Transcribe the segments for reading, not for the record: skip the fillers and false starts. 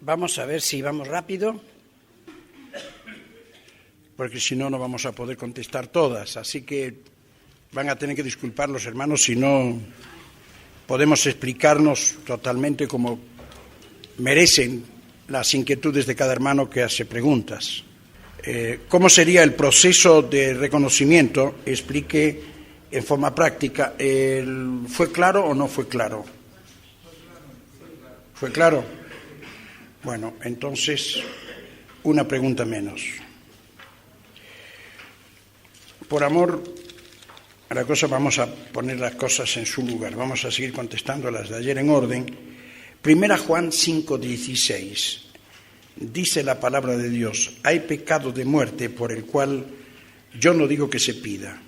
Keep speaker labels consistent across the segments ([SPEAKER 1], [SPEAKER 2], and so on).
[SPEAKER 1] Vamos a ver si vamos rápido, porque si no, no vamos a poder contestar todas. Así que van a tener que disculpar los hermanos si no podemos explicarnos totalmente como merecen las inquietudes de cada hermano que hace preguntas. ¿Cómo sería el proceso de reconocimiento? Explique en forma práctica. ¿Fue claro o no fue claro? ¿Fue claro? Bueno, entonces, una pregunta menos. Por amor a la cosa, vamos a poner las cosas en su lugar. Vamos a seguir contestando las de ayer en orden. 1 Juan 5:16. Dice la palabra de Dios: hay pecado de muerte por el cual yo no digo que se pida.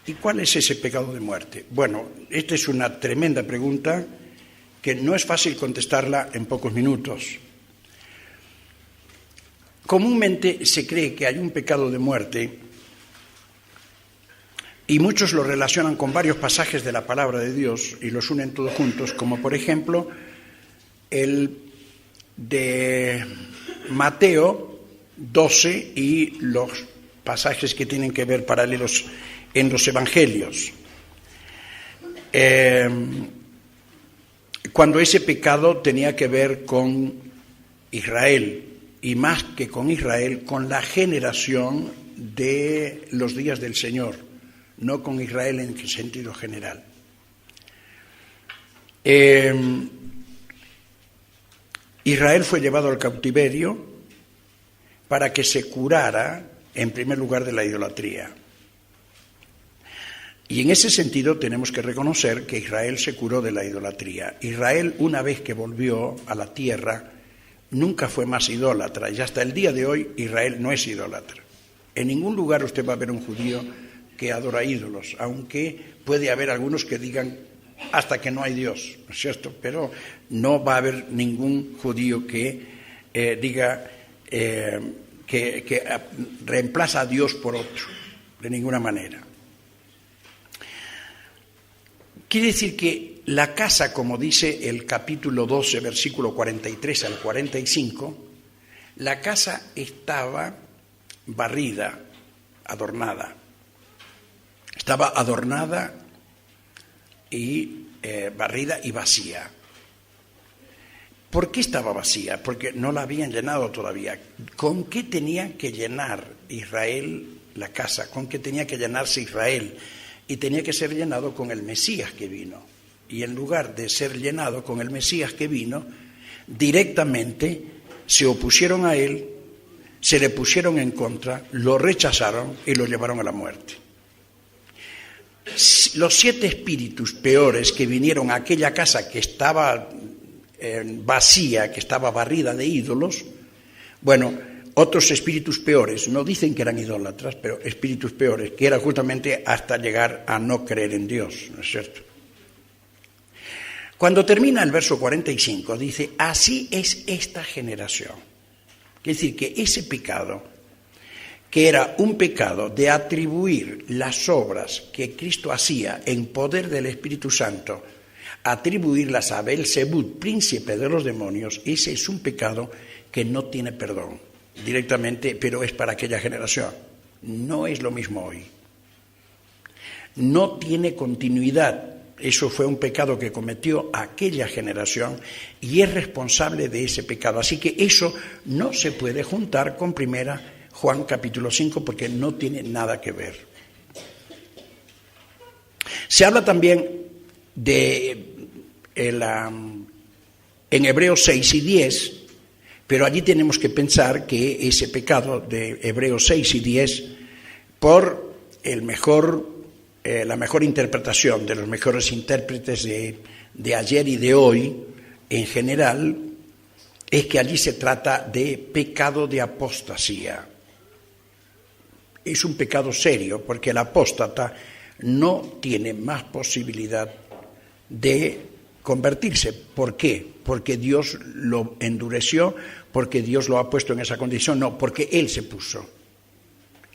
[SPEAKER 1] ¿Y cuál es ese pecado de muerte? Bueno, esta es una tremenda pregunta que no es fácil contestarla en pocos minutos. Comúnmente se cree que hay un pecado de muerte y muchos lo relacionan con varios pasajes de la palabra de Dios y los unen todos juntos, como por ejemplo el de Mateo 12 y los pasajes que tienen que ver paralelos en los evangelios. Cuando ese pecado tenía que ver con Israel, y más que con Israel, con la generación de los días del Señor, no con Israel en sentido general. Israel fue llevado al cautiverio para que se curara, en primer lugar, de la idolatría. Y en ese sentido tenemos que reconocer que Israel se curó de la idolatría. Israel, una vez que volvió a la tierra, nunca fue más idólatra. Y hasta el día de hoy Israel no es idólatra. En ningún lugar usted va a ver un judío que adora ídolos, aunque puede haber algunos que digan hasta que no hay Dios, ¿no es cierto? Pero no va a haber ningún judío que diga que reemplaza a Dios por otro, de ninguna manera. Quiere decir que la casa, como dice el capítulo 12, versículo 43 al 45, la casa estaba barrida, adornada. Estaba adornada y barrida y vacía. ¿Por qué estaba vacía? Porque no la habían llenado todavía. ¿Con qué tenía que llenar Israel la casa? ¿Con qué tenía que llenarse Israel? Y tenía que ser llenado con el Mesías que vino. Y en lugar de ser llenado con el Mesías que vino, directamente se opusieron a él, se le pusieron en contra, lo rechazaron y lo llevaron a la muerte. Los 7 espíritus peores que vinieron a aquella casa que estaba vacía, que estaba barrida de ídolos, bueno, otros espíritus peores, no dicen que eran idólatras, pero espíritus peores, que era justamente hasta llegar a no creer en Dios, ¿no es cierto? Cuando termina el verso 45, dice: así es esta generación. Es decir, que ese pecado, que era un pecado de atribuir las obras que Cristo hacía en poder del Espíritu Santo, atribuirlas a Belzebú, príncipe de los demonios, ese es un pecado que no tiene perdón directamente, pero es para aquella generación. No es lo mismo hoy. No tiene continuidad. Eso fue un pecado que cometió aquella generación y es responsable de ese pecado. Así que eso no se puede juntar con 1 Juan capítulo 5 porque no tiene nada que ver. Se habla también en Hebreos 6 y 10, pero allí tenemos que pensar que ese pecado de Hebreos 6 y 10, por la mejor interpretación de los mejores intérpretes de ayer y de hoy, en general, es que allí se trata de pecado de apostasía. Es un pecado serio, porque el apóstata no tiene más posibilidad de convertirse. ¿Por qué? Porque Dios lo endureció, porque Dios lo ha puesto en esa condición. No, porque Él se puso.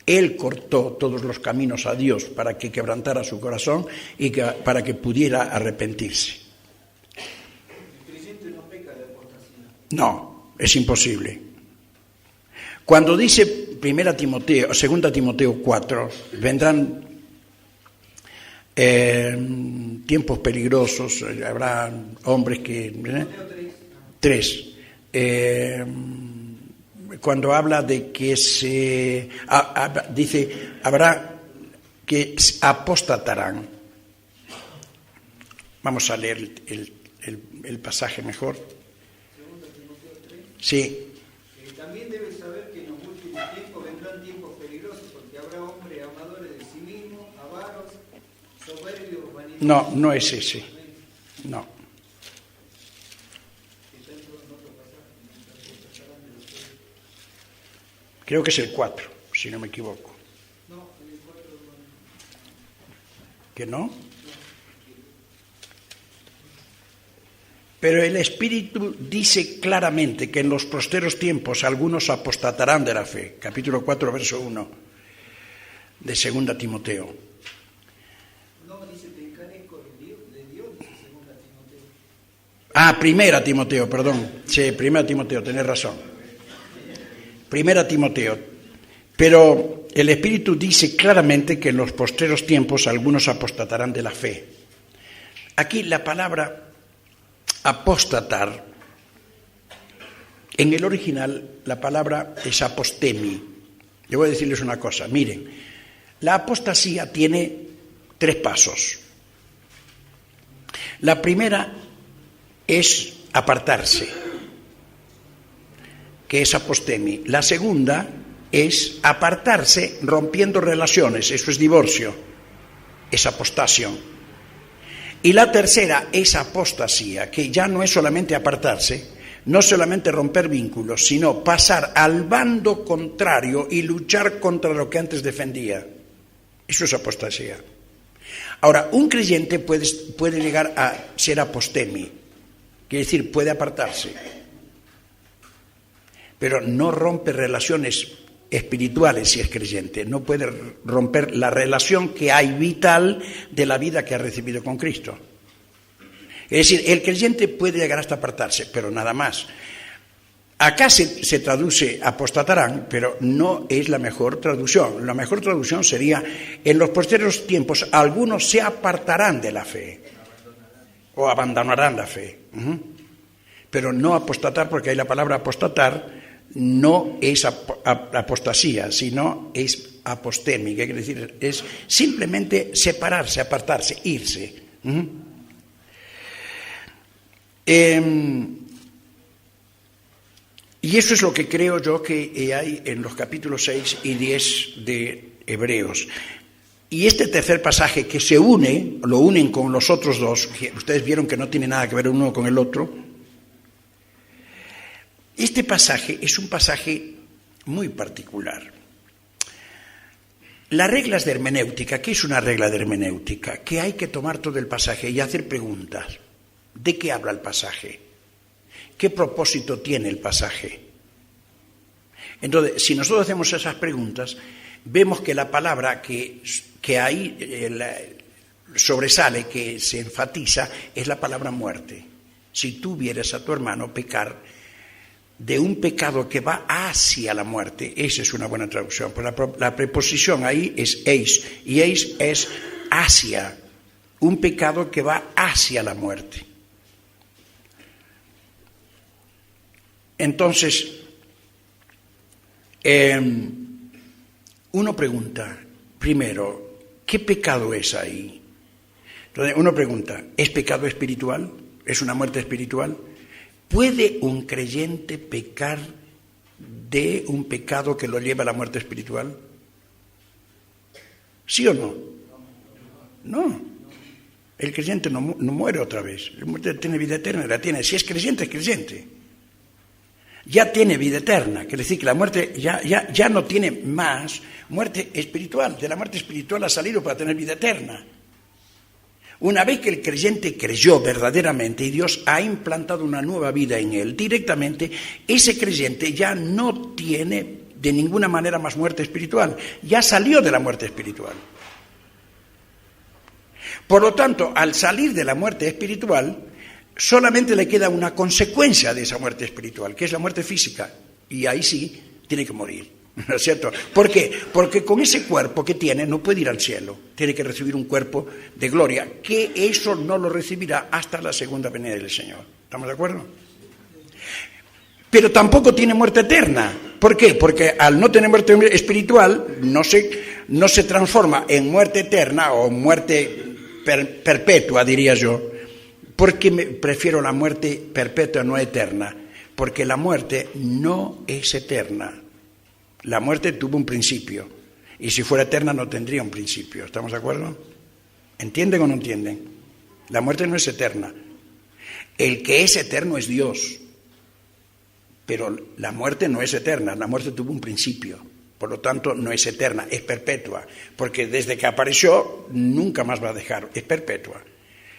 [SPEAKER 1] Él cortó todos los caminos a Dios para que quebrantara su corazón y para que pudiera arrepentirse.
[SPEAKER 2] ¿El creyente no peca de apostasía?
[SPEAKER 1] No, es imposible. Cuando dice 2 Timoteo 4, vendrán tiempos peligrosos, habrá hombres que... 3. Cuando habla de que dice, habrá que apostatarán. Vamos a leer el pasaje mejor. Sí.
[SPEAKER 2] También debes saber que en los últimos tiempos vendrán tiempos peligrosos, porque habrá hombres amadores de sí mismos, avaros, soberbios, vanidosos.
[SPEAKER 1] No es ese. No. Creo que es el 4, si no me equivoco.
[SPEAKER 2] No, el 4 no.
[SPEAKER 1] ¿Que no? Pero el Espíritu dice claramente que en los posteros tiempos algunos apostatarán de la fe. Capítulo 4, verso 1 de 2 Timoteo.
[SPEAKER 2] No, dice, te encarezco de Dios, dice 2 Timoteo.
[SPEAKER 1] Ah, 1 Timoteo, perdón. Sí, 1 Timoteo, tenés razón. 1 Timoteo. Pero el Espíritu dice claramente que en los posteros tiempos algunos apostatarán de la fe. Aquí la palabra apostatar, en el original la palabra es apostemi. Yo voy a decirles una cosa, miren, la apostasía tiene 3 pasos. La primera es apartarse, que es apostemi. La segunda es apartarse rompiendo relaciones, eso es divorcio, es apostasión. Y la tercera es apostasía, que ya no es solamente apartarse, no solamente romper vínculos, sino pasar al bando contrario y luchar contra lo que antes defendía. Eso es apostasía. Ahora, un creyente puede llegar a ser apostemi, quiere decir, puede apartarse, pero no rompe relaciones espirituales si es creyente, no puede romper la relación que hay vital de la vida que ha recibido con Cristo. Es decir, el creyente puede llegar hasta apartarse, pero nada más. Acá se traduce apostatarán, pero no es la mejor traducción. La mejor traducción sería, en los posteriores tiempos algunos se apartarán de la fe o abandonarán la fe. Pero no apostatar, porque ahí la palabra apostatar no es apostasía, sino es apostemi, que quiere decir, es simplemente separarse, apartarse, irse. Y eso es lo que creo yo que hay en los capítulos 6 y 10 de Hebreos. Y este tercer pasaje que se une, lo unen con los otros dos, que ustedes vieron que no tiene nada que ver uno con el otro. Este pasaje es un pasaje muy particular. Las reglas de hermenéutica, ¿qué es una regla de hermenéutica? Que hay que tomar todo el pasaje y hacer preguntas. ¿De qué habla el pasaje? ¿Qué propósito tiene el pasaje? Entonces, si nosotros hacemos esas preguntas, vemos que la palabra que ahí sobresale, que se enfatiza, es la palabra muerte. Si tú vieres a tu hermano pecar de un pecado que va hacia la muerte, esa es una buena traducción, pero la preposición ahí es eis, y eis es hacia, un pecado que va hacia la muerte. Entonces, uno pregunta, primero, ¿qué pecado es ahí? Entonces, uno pregunta, ¿es pecado espiritual? ¿Es una muerte espiritual? ¿Puede un creyente pecar de un pecado que lo lleva a la muerte espiritual? ¿Sí o no? No. El creyente no muere otra vez. El muerte tiene vida eterna, la tiene. Si es creyente, es creyente. Ya tiene vida eterna. Quiere decir que la muerte ya no tiene más muerte espiritual. De la muerte espiritual ha salido para tener vida eterna. Una vez que el creyente creyó verdaderamente y Dios ha implantado una nueva vida en él, directamente ese creyente ya no tiene de ninguna manera más muerte espiritual, ya salió de la muerte espiritual. Por lo tanto, al salir de la muerte espiritual, solamente le queda una consecuencia de esa muerte espiritual, que es la muerte física, y ahí sí tiene que morir, ¿no es cierto? ¿Por qué? Porque con ese cuerpo que tiene no puede ir al cielo, tiene que recibir un cuerpo de gloria, que eso no lo recibirá hasta la segunda venida del Señor. ¿Estamos de acuerdo? Pero tampoco tiene muerte eterna. ¿Por qué? Porque al no tener muerte espiritual no se transforma en muerte eterna o muerte perpetua, diría yo. ¿Por qué prefiero la muerte perpetua, no eterna? Porque la muerte no es eterna. La muerte tuvo un principio. Y si fuera eterna no tendría un principio. ¿Estamos de acuerdo? ¿Entienden o no entienden? La muerte no es eterna. El que es eterno es Dios. Pero la muerte no es eterna. La muerte tuvo un principio. Por lo tanto, no es eterna, es perpetua. Porque desde que apareció, nunca más va a dejar. Es perpetua.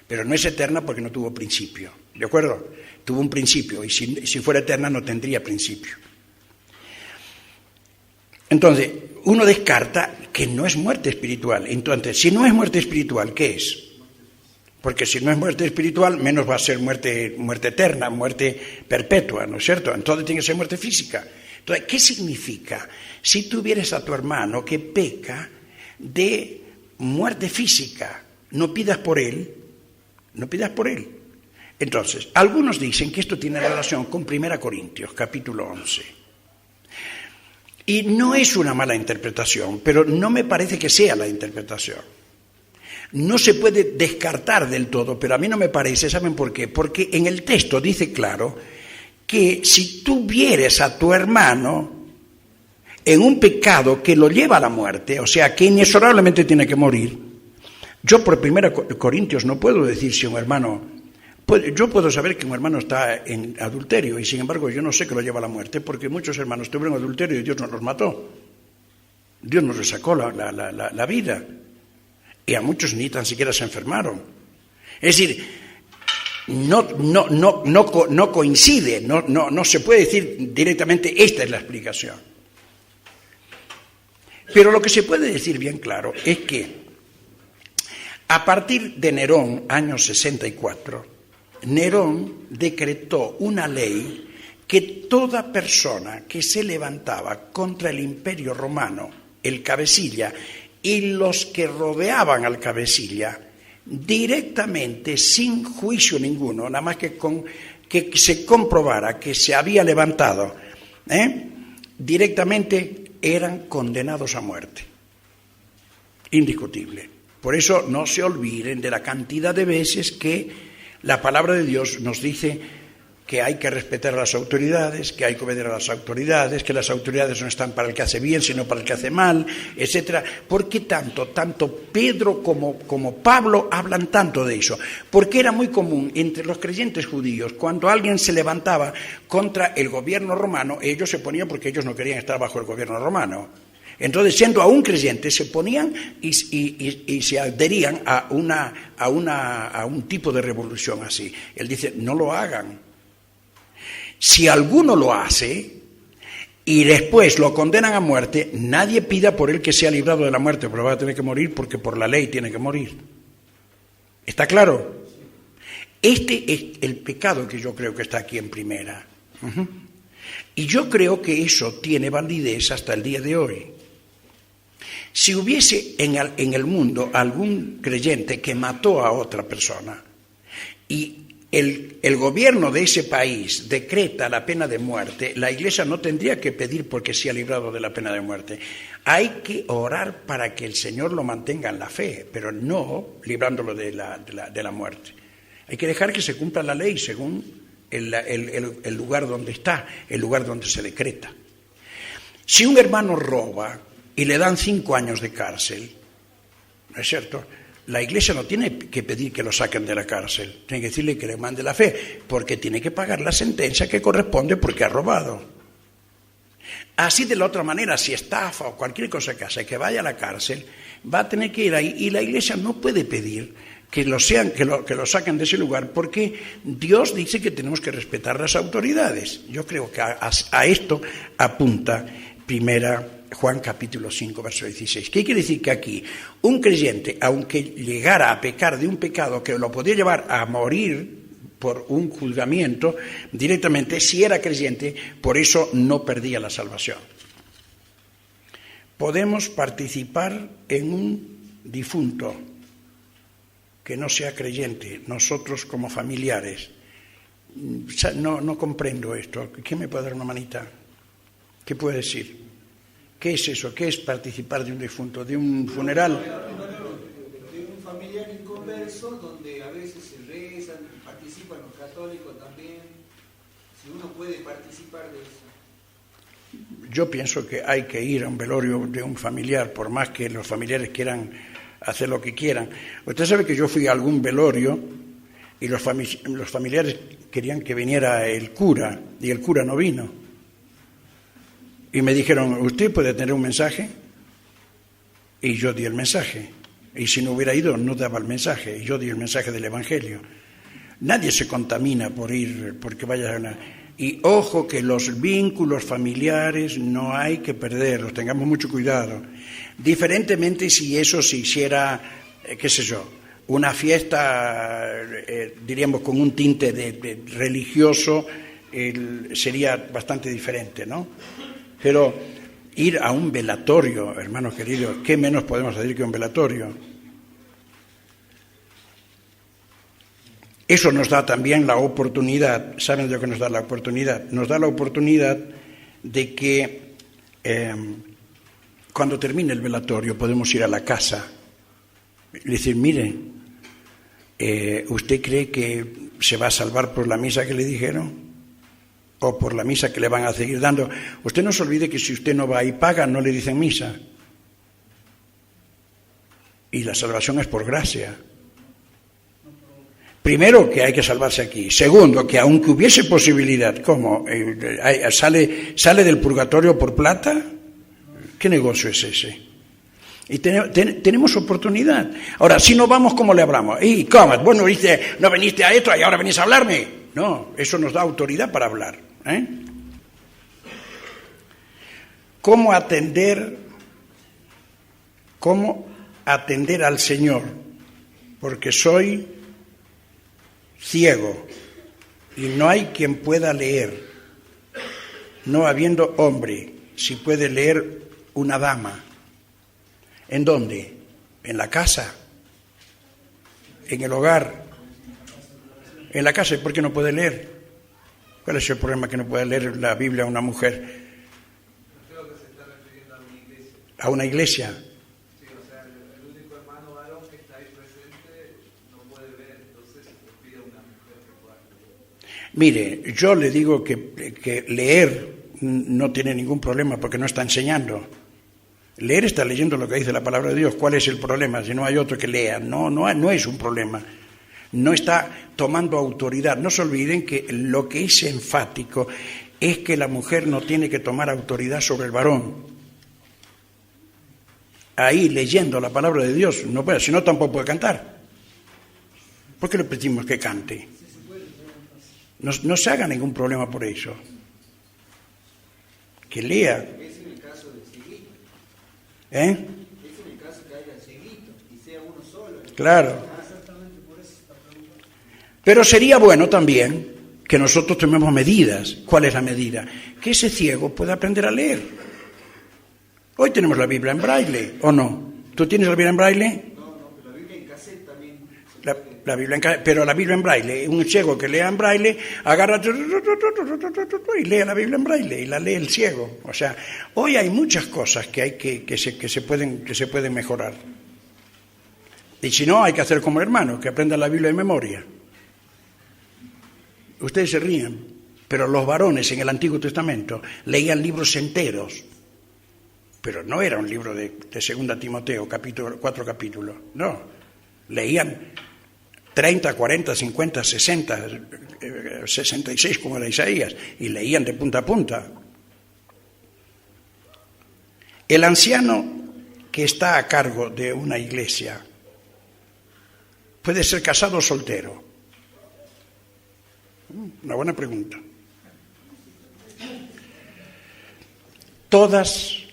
[SPEAKER 1] Pero no es eterna porque no tuvo principio. ¿De acuerdo? Tuvo un principio. Y si fuera eterna no tendría principio. Entonces, uno descarta que no es muerte espiritual. Entonces, si no es muerte espiritual, ¿qué es? Porque si no es muerte espiritual, menos va a ser muerte eterna, muerte perpetua, ¿no es cierto? Entonces tiene que ser muerte física. Entonces, ¿qué significa? Si tuvieras a tu hermano que peca de muerte física, no pidas por él, no pidas por él. Entonces, algunos dicen que esto tiene relación con 1 Corintios, capítulo 11. Y no es una mala interpretación, pero no me parece que sea la interpretación. No se puede descartar del todo, pero a mí no me parece, ¿saben por qué? Porque en el texto dice claro que si tú vieres a tu hermano en un pecado que lo lleva a la muerte, o sea, que inexorablemente tiene que morir, yo por 1 Corintios no puedo decir si un hermano... Yo puedo saber que un hermano está en adulterio y sin embargo yo no sé que lo lleva a la muerte porque muchos hermanos tuvieron adulterio y Dios no los mató. Dios nos les sacó la vida. Y a muchos ni tan siquiera se enfermaron. Es decir, no coincide, no se puede decir directamente esta es la explicación. Pero lo que se puede decir bien claro es que a partir de Nerón, año 64, Nerón decretó una ley que toda persona que se levantaba contra el Imperio Romano, el cabecilla, y los que rodeaban al cabecilla, directamente, sin juicio ninguno, nada más que se comprobara que se había levantado, directamente eran condenados a muerte. Indiscutible. Por eso no se olviden de la cantidad de veces que la palabra de Dios nos dice que hay que respetar a las autoridades, que hay que obedecer a las autoridades, que las autoridades no están para el que hace bien, sino para el que hace mal, etcétera. ¿Por qué tanto Pedro como Pablo hablan tanto de eso? Porque era muy común entre los creyentes judíos, cuando alguien se levantaba contra el gobierno romano, ellos se ponían porque ellos no querían estar bajo el gobierno romano. Entonces, siendo aún creyentes, se ponían y se adherían a un tipo de revolución así. Él dice, no lo hagan. Si alguno lo hace y después lo condenan a muerte, nadie pida por él que sea librado de la muerte, pero va a tener que morir porque por la ley tiene que morir. ¿Está claro? Este es el pecado que yo creo que está aquí en primera. Y yo creo que eso tiene validez hasta el día de hoy. Si hubiese en el mundo algún creyente que mató a otra persona y el gobierno de ese país decreta la pena de muerte, la Iglesia no tendría que pedir porque sea librado de la pena de muerte. Hay que orar para que el Señor lo mantenga en la fe, pero no librándolo de la muerte. Hay que dejar que se cumpla la ley según el lugar donde está, el lugar donde se decreta. Si un hermano roba y le dan 5 años de cárcel, ¿no es cierto?, la Iglesia no tiene que pedir que lo saquen de la cárcel, tiene que decirle que le mande la fe, porque tiene que pagar la sentencia que corresponde porque ha robado. Así de la otra manera, si estafa o cualquier cosa que hace, que vaya a la cárcel, va a tener que ir ahí y la Iglesia no puede pedir que lo saquen de ese lugar, porque Dios dice que tenemos que respetar las autoridades. Yo creo que a esto apunta primera Juan capítulo 5, verso 16. ¿Qué quiere decir? Que aquí un creyente, aunque llegara a pecar de un pecado que lo podía llevar a morir por un juzgamiento directamente. Si era creyente, por eso no perdía la salvación. Podemos participar en un difunto que no sea creyente, nosotros como familiares. No comprendo esto. ¿Quién me puede dar una manita? ¿Qué puede decir? ¿Qué es eso? ¿Qué es participar de un difunto? ¿De un funeral?
[SPEAKER 2] De un familiar inconverso, donde a veces se rezan, participan los católicos también. Si uno puede participar de eso.
[SPEAKER 1] Yo pienso que hay que ir a un velorio de un familiar, por más que los familiares quieran hacer lo que quieran. Usted sabe que yo fui a algún velorio y los familiares querían que viniera el cura, y el cura no vino. Y me dijeron, ¿usted puede tener un mensaje? Y yo di el mensaje. Y si no hubiera ido, no daba el mensaje. Y yo di el mensaje del Evangelio. Nadie se contamina por ir, porque vaya a una... Y ojo que los vínculos familiares no hay que perderlos, tengamos mucho cuidado. Diferentemente si eso se hiciera, qué sé yo, una fiesta, diríamos, con un tinte de religioso, sería bastante diferente, ¿no? Pero ir a un velatorio, hermanos queridos, ¿qué menos podemos decir que un velatorio? Eso nos da también la oportunidad, ¿saben de lo que nos da la oportunidad? Nos da la oportunidad de que cuando termine el velatorio podemos ir a la casa y decir, mire, ¿usted cree que se va a salvar por la misa que le dijeron? ¿O por la misa que le van a seguir dando? Usted no se olvide que si usted no va y paga, no le dicen misa. Y la salvación es por gracia. Primero, que hay que salvarse aquí. Segundo, que aunque hubiese posibilidad, ¿cómo? ¿Sale del purgatorio por plata? ¿Qué negocio es ese? Y tenemos oportunidad. Ahora, si no vamos, ¿cómo le hablamos? ¿Y cómo? Bueno, no viniste a esto y ahora venís a hablarme. No, eso nos da autoridad para hablar. ¿Cómo atender al Señor? Porque soy ciego y no hay quien pueda leer, no habiendo hombre, si puede leer una dama. ¿En dónde? En la casa, en el hogar, en la casa. ¿Y por qué no puede leer? ¿Cuál es el problema que no puede leer la Biblia a una mujer?
[SPEAKER 3] Creo que se está refiriendo a una iglesia.
[SPEAKER 1] ¿A una iglesia?
[SPEAKER 3] Sí, o sea, el único hermano varón que está ahí presente no puede ver, entonces le pide a una mujer que pueda leer.
[SPEAKER 1] Mire, yo le digo que leer no tiene ningún problema porque no está enseñando. Leer está leyendo lo que dice la palabra de Dios. ¿Cuál es el problema? Si no hay otro que lea. No es un problema. No está tomando autoridad. No se olviden que lo que es enfático es que la mujer no tiene que tomar autoridad sobre el varón. Ahí, leyendo la palabra de Dios, no puede, si no tampoco puede cantar. ¿Por qué le pedimos que cante? No se haga ningún problema por eso. Que lea.
[SPEAKER 2] Es en el caso del cieguito.
[SPEAKER 1] ¿Eh?
[SPEAKER 2] Es en el caso que haya cieguito y sea uno solo.
[SPEAKER 1] Claro. Pero sería bueno también que nosotros tomemos medidas. ¿Cuál es la medida? Que ese ciego pueda aprender a leer. Hoy tenemos la Biblia en braille, ¿o no? ¿Tú tienes la Biblia en braille?
[SPEAKER 2] No, pero la Biblia en cassette también.
[SPEAKER 1] La Biblia pero la Biblia en braille, un ciego que lea en braille, agarra y lee la Biblia en braille y la lee el ciego. O sea, hoy hay muchas cosas que hay que se pueden mejorar. Y si no, hay que hacer como hermanos, que aprendan la Biblia de memoria. Ustedes se ríen, pero los varones en el Antiguo Testamento leían libros enteros, pero no era un libro de 2 Timoteo, 4 capítulos, no, leían 30, 40, 50, 60, 66 como era Isaías, y leían de punta a punta. El anciano que está a cargo de una iglesia puede ser casado o soltero. Una buena pregunta. Todos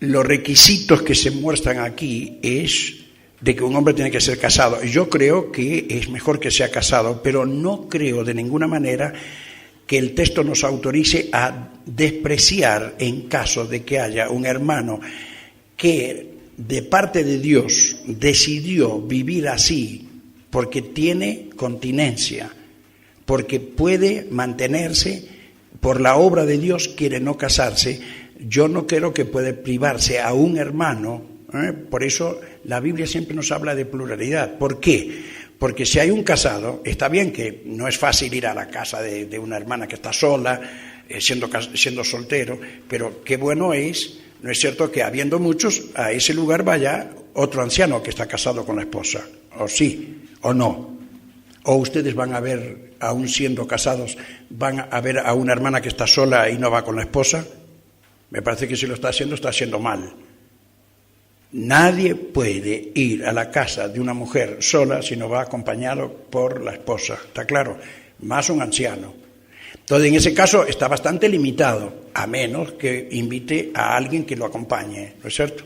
[SPEAKER 1] los requisitos que se muestran aquí es de que un hombre tiene que ser casado. Yo creo que es mejor que sea casado, pero no creo de ninguna manera que el texto nos autorice a despreciar en caso de que haya un hermano que de parte de Dios decidió vivir así porque tiene continencia, porque puede mantenerse, por la obra de Dios quiere no casarse. Yo no creo que puede privarse a un hermano. Por eso la Biblia siempre nos habla de pluralidad. ¿Por qué? Porque si hay un casado, está bien que no es fácil ir a la casa de una hermana que está sola, siendo soltero, pero qué bueno es, ¿no es cierto?, que habiendo muchos, a ese lugar vaya otro anciano que está casado con la esposa, o sí, o no. O ustedes van a ver, aún siendo casados, van a ver a una hermana que está sola y no va con la esposa. Me parece que si lo está haciendo mal. Nadie puede ir a la casa de una mujer sola si no va acompañado por la esposa, ¿está claro? Más un anciano. Entonces, en ese caso está bastante limitado, a menos que invite a alguien que lo acompañe, ¿no es cierto?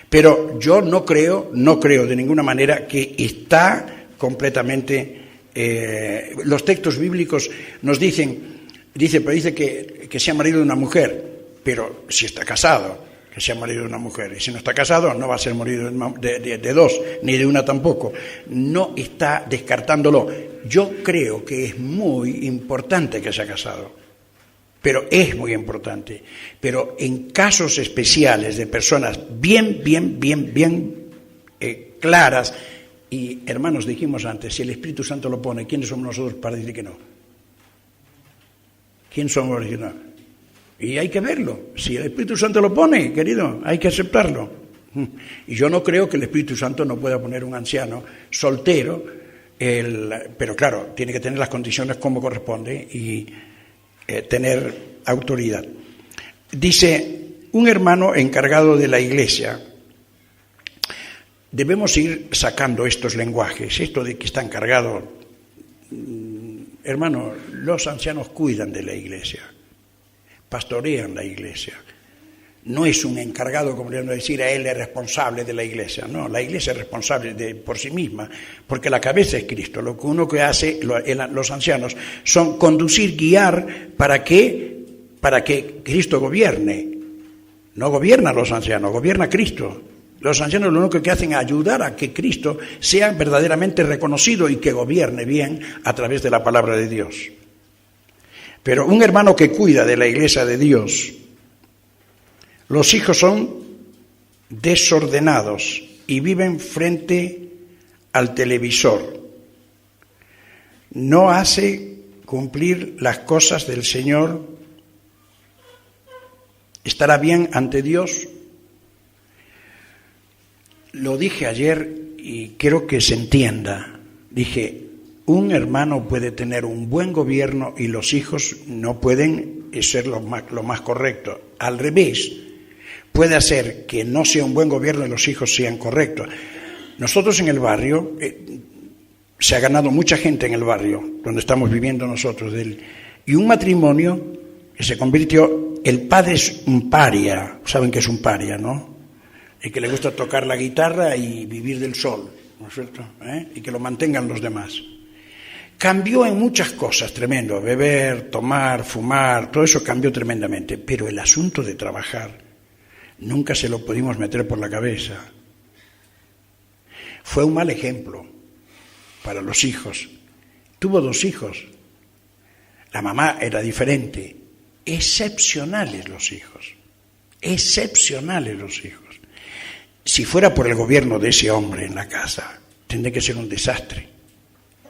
[SPEAKER 1] Pero yo no creo de ninguna manera que está completamente... los textos bíblicos nos dice que sea marido de una mujer, pero si está casado, que sea marido de una mujer, y si no está casado no va a ser marido de dos, ni de una tampoco. No está descartándolo. Yo creo que es muy importante que sea casado, pero es muy importante. Pero en casos especiales de personas bien claras, y hermanos, dijimos antes, si el Espíritu Santo lo pone, ¿quiénes somos nosotros para decir que no? ¿Quién somos para decir no? Y hay que verlo. Si el Espíritu Santo lo pone, querido, hay que aceptarlo. Y yo no creo que el Espíritu Santo no pueda poner un anciano soltero, pero claro, tiene que tener las condiciones como corresponde y tener autoridad. Dice, un hermano encargado de la iglesia. Debemos ir sacando estos lenguajes, esto de que está encargado. Hermano, los ancianos cuidan de la iglesia, pastorean la iglesia. No es un encargado, como le vamos a decir, a él es responsable de la iglesia. No, la iglesia es responsable por sí misma, porque la cabeza es Cristo. Lo que hace los ancianos son conducir, guiar para que Cristo gobierne. No gobierna los ancianos, gobierna Cristo. Los ancianos lo único que hacen es ayudar a que Cristo sea verdaderamente reconocido y que gobierne bien a través de la palabra de Dios. Pero un hermano que cuida de la iglesia de Dios, los hijos son desordenados y viven frente al televisor. No hace cumplir las cosas del Señor. ¿Estará bien ante Dios? Lo dije ayer y quiero que se entienda. Dije, un hermano puede tener un buen gobierno y los hijos no pueden ser lo más correcto. Al revés, puede hacer que no sea un buen gobierno y los hijos sean correctos. Nosotros en el barrio, se ha ganado mucha gente en el barrio, donde estamos viviendo nosotros, y un matrimonio que se convirtió, el padre es un paria, saben que es un paria, ¿no? Y que le gusta tocar la guitarra y vivir del sol, ¿no es cierto? Y que lo mantengan los demás. Cambió en muchas cosas, tremendo, beber, tomar, fumar, todo eso cambió tremendamente, pero el asunto de trabajar nunca se lo pudimos meter por la cabeza. Fue un mal ejemplo para los hijos. Tuvo 2 hijos. La mamá era diferente. Excepcionales los hijos. Excepcionales los hijos. Si fuera por el gobierno de ese hombre en la casa, tendría que ser un desastre.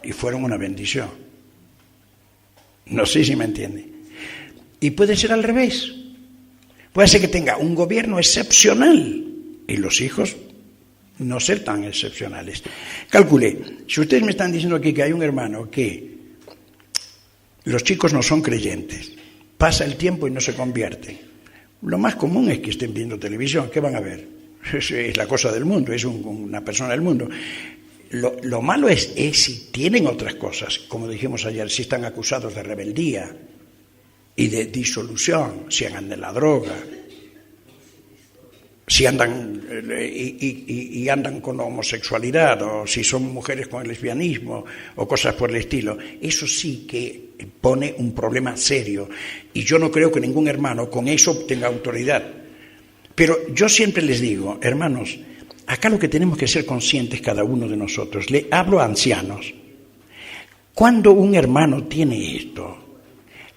[SPEAKER 1] Y fueron una bendición. No sé si me entiende. Y puede ser al revés. Puede ser que tenga un gobierno excepcional y los hijos no ser tan excepcionales. Calcule, si ustedes me están diciendo aquí que hay un hermano que los chicos no son creyentes, pasa el tiempo y no se convierten. Lo más común es que estén viendo televisión. ¿Qué van a ver? Es la cosa del mundo, es una persona del mundo. Lo malo es si tienen otras cosas, como dijimos ayer, si están acusados de rebeldía y de disolución, si andan en la droga. si andan y andan con homosexualidad, o si son mujeres con el lesbianismo o cosas por el estilo. Eso sí que pone un problema serio, y yo no creo que ningún hermano con eso tenga autoridad. Pero yo siempre les digo, hermanos, acá lo que tenemos que ser conscientes cada uno de nosotros, le hablo a ancianos, cuando un hermano tiene esto,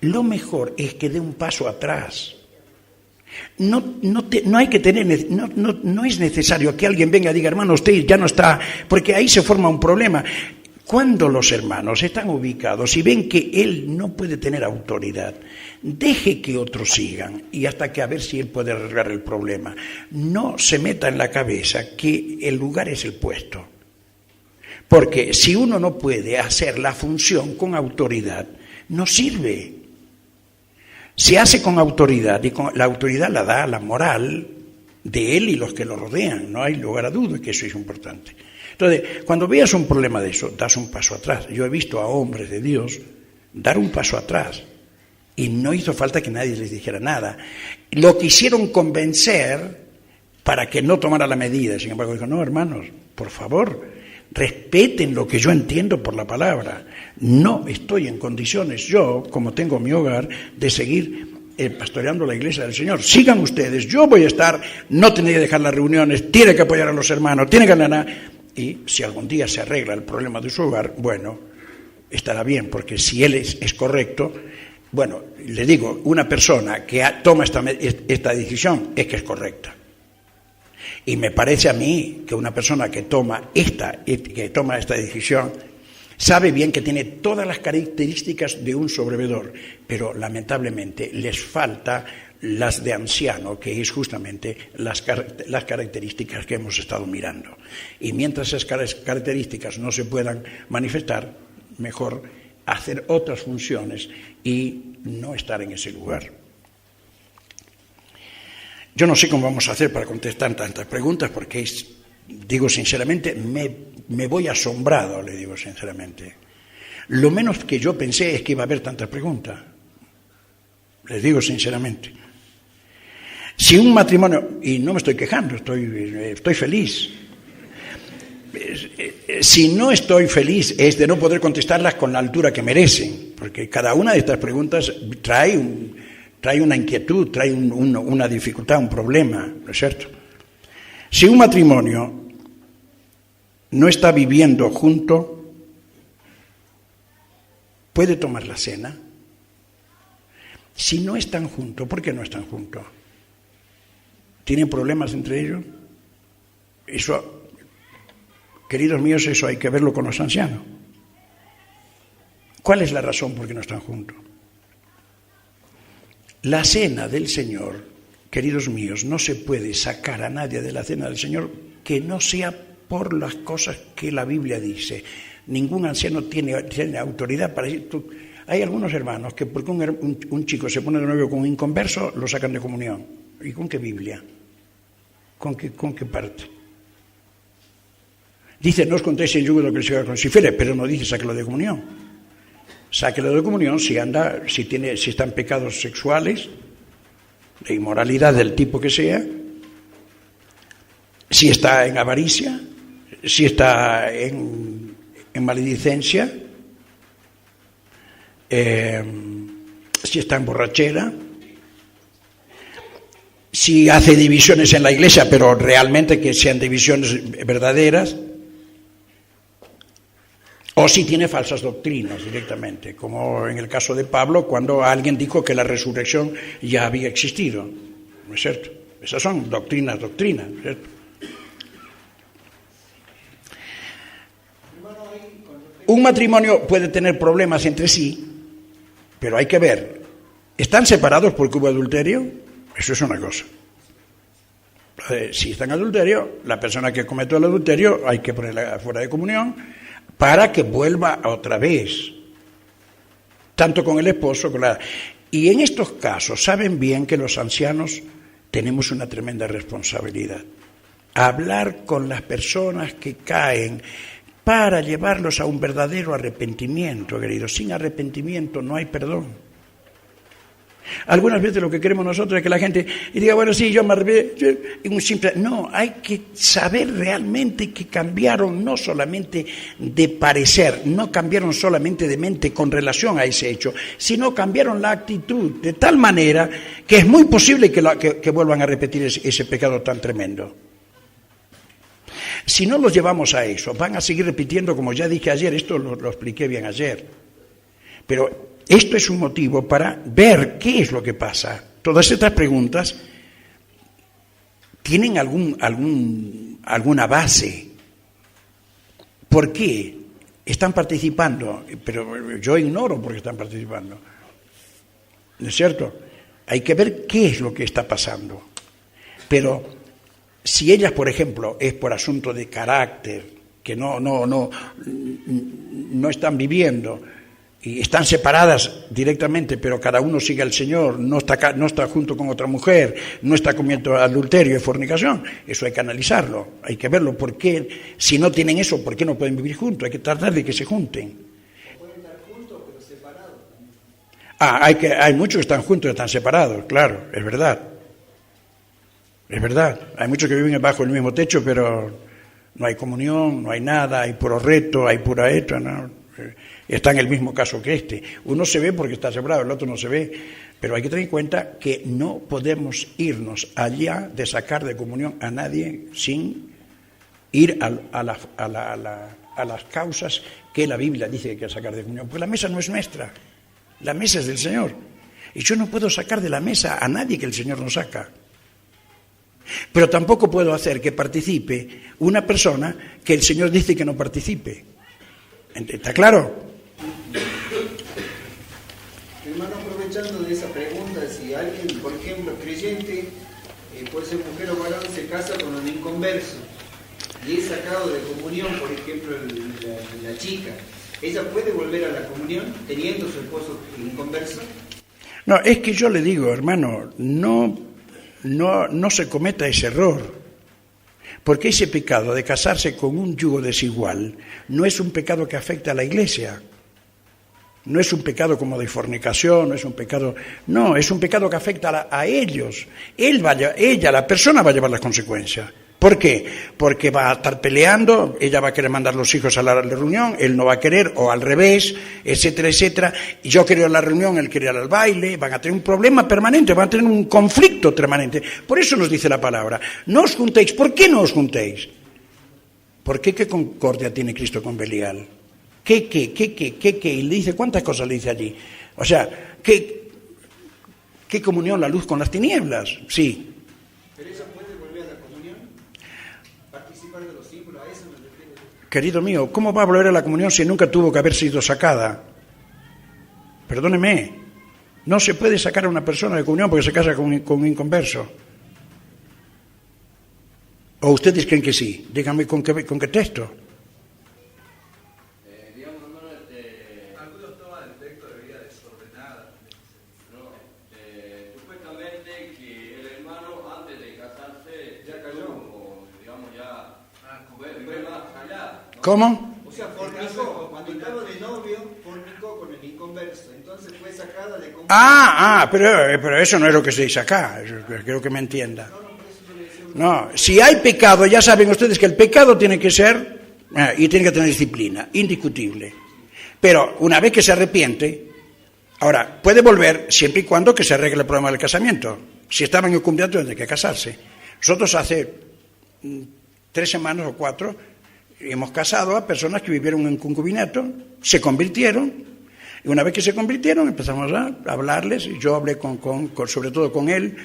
[SPEAKER 1] lo mejor es que dé un paso atrás. No es necesario que alguien venga y diga, hermano, usted ya no está, porque ahí se forma un problema. Cuando los hermanos están ubicados y ven que él no puede tener autoridad, deje que otros sigan, y hasta que a ver si él puede arreglar el problema. No se meta en la cabeza que el lugar es el puesto. Porque si uno no puede hacer la función con autoridad, no sirve. Se hace con autoridad, y la autoridad la da la moral de él y los que lo rodean. No hay lugar a duda que eso es importante. Entonces, cuando veas un problema de eso, das un paso atrás. Yo he visto a hombres de Dios dar un paso atrás y no hizo falta que nadie les dijera nada. Lo quisieron convencer para que no tomara la medida. Sin embargo, dijo, no, hermanos, por favor, respeten lo que yo entiendo por la palabra. No estoy en condiciones, yo, como tengo mi hogar, de seguir pastoreando la iglesia del Señor. Sigan ustedes, yo voy a estar, no tendré que dejar las reuniones, tiene que apoyar a los hermanos, tiene que ganar. Y si algún día se arregla el problema de su hogar, bueno, estará bien, porque si él es correcto, bueno, le digo, una persona que toma esta decisión es que es correcta. Y me parece a mí que una persona que toma esta decisión sabe bien que tiene todas las características de un sobrevedor, pero lamentablemente les falta las de anciano, que es justamente las características que hemos estado mirando. Y mientras esas características no se puedan manifestar, mejor hacer otras funciones y no estar en ese lugar. Yo no sé cómo vamos a hacer para contestar tantas preguntas, porque digo sinceramente, me voy asombrado, le digo sinceramente. Lo menos que yo pensé es que iba a haber tantas preguntas. Les digo sinceramente. Si un matrimonio, y no me estoy quejando, estoy feliz. Si no estoy feliz es de no poder contestarlas con la altura que merecen, porque cada una de estas preguntas trae una inquietud, trae una dificultad, un problema, ¿no es cierto? Si un matrimonio no está viviendo junto, ¿puede tomar la cena? Si no están juntos, ¿por qué no están juntos? ¿Tienen problemas entre ellos? Eso, queridos míos, eso hay que verlo con los ancianos. ¿Cuál es la razón por qué no están juntos? La cena del Señor, queridos míos, no se puede sacar a nadie de la cena del Señor que no sea por las cosas que la Biblia dice. Ningún anciano tiene autoridad para decir. Hay algunos hermanos que porque un chico se pone de novio con un inconverso, lo sacan de comunión. ¿Y con qué Biblia? ¿Con qué parte? Dice, no os contéis el yugo de lo que el Señor consifiere, pero no dice sáquelo de comunión. Sáquelo de comunión si está en pecados sexuales, de inmoralidad del tipo que sea, si está en avaricia, si está en maledicencia, si está en borrachera, si hace divisiones en la iglesia, pero realmente que sean divisiones verdaderas, o si tiene falsas doctrinas directamente, como en el caso de Pablo, cuando alguien dijo que la resurrección ya había existido, ¿no es cierto? Esas son doctrinas, ¿cierto? Un matrimonio puede tener problemas entre sí, pero hay que ver, ¿están separados porque hubo adulterio? Eso es una cosa. Si está en adulterio, la persona que cometió el adulterio hay que ponerla fuera de comunión para que vuelva otra vez, tanto con el esposo como Y en estos casos saben bien que los ancianos tenemos una tremenda responsabilidad. Hablar con las personas que caen para llevarlos a un verdadero arrepentimiento, queridos. Sin arrepentimiento no hay perdón. Algunas veces lo que queremos nosotros es que la gente diga, bueno, sí, yo me arrepiento. No, hay que saber realmente que cambiaron no solamente de parecer, no cambiaron solamente de mente con relación a ese hecho, sino cambiaron la actitud de tal manera que es muy posible que vuelvan a repetir ese pecado tan tremendo. Si no los llevamos a eso, van a seguir repitiendo, como ya dije ayer, esto lo expliqué bien ayer, pero esto es un motivo para ver qué es lo que pasa. Todas estas preguntas tienen alguna base. ¿Por qué están participando? Pero yo ignoro por qué están participando. ¿No es cierto? Hay que ver qué es lo que está pasando. Pero si ellas, por ejemplo, es por asunto de carácter, que no están viviendo, y están separadas directamente, pero cada uno sigue al Señor, no está junto con otra mujer, no está cometiendo adulterio y fornicación, eso hay que analizarlo, hay que verlo, por qué, si no tienen eso, ¿por qué no pueden vivir juntos? Hay que tratar de que se junten.
[SPEAKER 2] Pueden estar juntos, pero separados también.
[SPEAKER 1] Hay muchos que están juntos y están separados, claro, es verdad. Es verdad, hay muchos que viven bajo el mismo techo, pero no hay comunión, no hay nada, hay puro reto, hay pura esto, ¿no? Está en el mismo caso que este. Uno se ve porque está separado, el otro no se ve. Pero hay que tener en cuenta que no podemos irnos allá de sacar de comunión a nadie sin ir a las causas que la Biblia dice que hay que sacar de comunión. Porque la mesa no es nuestra, la mesa es del Señor. Y yo no puedo sacar de la mesa a nadie que el Señor no saca. Pero tampoco puedo hacer que participe una persona que el Señor dice que no participe. ¿Está claro?
[SPEAKER 2] Hermano, aprovechando de esa pregunta, si alguien, por ejemplo, creyente, puede ser mujer o varón, se casa con un inconverso y es sacado de comunión, por ejemplo, la chica, ¿ella puede volver a la comunión teniendo su esposo inconverso?
[SPEAKER 1] No, es que yo le digo, hermano, no se cometa ese error. Porque ese pecado de casarse con un yugo desigual no es un pecado que afecta a la Iglesia. No es un pecado como de fornicación, no es un pecado... No, es un pecado que afecta a ellos. La persona va a llevar las consecuencias. ¿Por qué? Porque va a estar peleando, ella va a querer mandar los hijos a la reunión, él no va a querer, o al revés, etcétera, etcétera. Y yo quiero ir a la reunión, él quiere ir al baile, van a tener un problema permanente, van a tener un conflicto permanente. Por eso nos dice la palabra, no os juntéis. ¿Por qué no os juntéis? ¿Por qué concordia tiene Cristo con Belial? ¿Qué? Y le dice, ¿cuántas cosas le dice allí? O sea, ¿qué comunión la luz con las tinieblas? Sí. Querido mío, ¿cómo va a volver a la comunión si nunca tuvo que haber sido sacada? Perdóneme, no se puede sacar a una persona de comunión porque se casa con un inconverso. ¿O ustedes creen que sí? Díganme con qué texto.
[SPEAKER 3] Algunos toman el texto de vida desordenada.
[SPEAKER 4] Supuestamente que el hermano antes de casarse ya cayó, como digamos ya fue más allá.
[SPEAKER 1] ¿Cómo?
[SPEAKER 2] O sea, fornicó, cuando estaba de novio, fornicó con el inconverso, entonces fue sacada de comunión.
[SPEAKER 1] Pero eso no es lo que se dice acá, creo que me entienda. No, si hay pecado, ya saben ustedes que el pecado tiene que ser, y tiene que tener disciplina, indiscutible. Pero una vez que se arrepiente, ahora, puede volver siempre y cuando que se arregle el problema del casamiento. Si estaban en concubinato, tienen que casarse. Nosotros hace 3 semanas o 4 hemos casado a personas que vivieron en concubinato, se convirtieron, y una vez que se convirtieron empezamos a hablarles, y yo hablé sobre todo con él,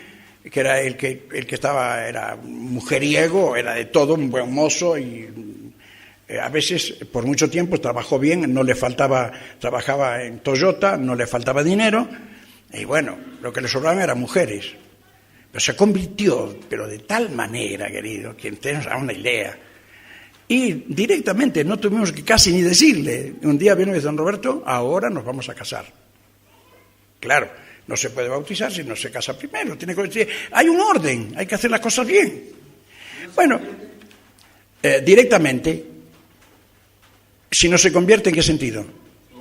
[SPEAKER 1] que era el que estaba, era mujeriego, era de todo, un buen mozo, y a veces por mucho tiempo trabajó bien, trabajaba en Toyota, no le faltaba dinero, y bueno, lo que le sobraban eran mujeres. Pero se convirtió, pero de tal manera, querido, que ustedes nos dan una idea. Y directamente no tuvimos que casi ni decirle. Un día vino y dice, don Roberto, ahora nos vamos a casar. Claro, no se puede bautizar si no se casa primero. Hay un orden, hay que hacer las cosas bien. Bueno, directamente, si no se convierte, ¿en qué sentido?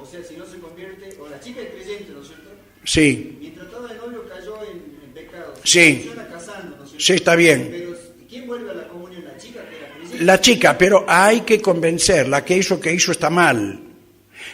[SPEAKER 2] O sea, si no se convierte, o la chica es creyente, ¿no es cierto?
[SPEAKER 1] Sí.
[SPEAKER 2] Mientras estaba de novio pecado.
[SPEAKER 1] Sí. Sí, está bien.
[SPEAKER 2] Pero ¿quién vuelve a la comunión? ¿La chica que era creyente?
[SPEAKER 1] La chica, pero hay que convencerla que eso que hizo está mal.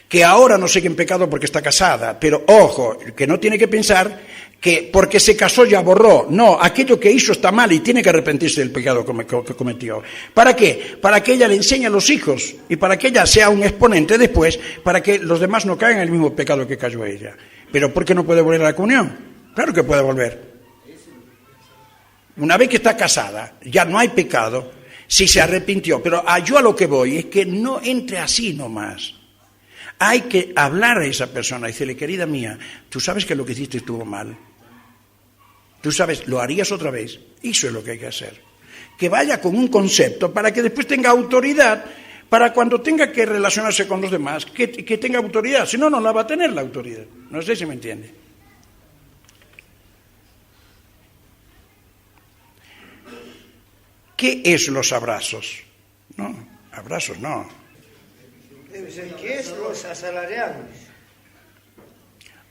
[SPEAKER 1] Que ahora no sigue en pecado porque está casada. Pero ojo, que no tiene que pensar que porque se casó ya borró. No, aquello que hizo está mal y tiene que arrepentirse del pecado que cometió. ¿Para qué? Para que ella le enseñe a los hijos y para que ella sea un exponente después, para que los demás no caigan en el mismo pecado que cayó ella. ¿Pero por qué no puede volver a la comunión? Claro que puede volver. Una vez que está casada, ya no hay pecado, si se arrepintió. Pero yo a lo que voy es que no entre así nomás. Hay que hablar a esa persona y decirle, querida mía, tú sabes que lo que hiciste estuvo mal. Tú sabes, lo harías otra vez. Eso es lo que hay que hacer. Que vaya con un concepto para que después tenga autoridad, para cuando tenga que relacionarse con los demás, que tenga autoridad. Si no, no la va a tener la autoridad. No sé si me entiende. ¿Qué es los abrazos? No, abrazos no.
[SPEAKER 2] Debe ser que es los asalariados.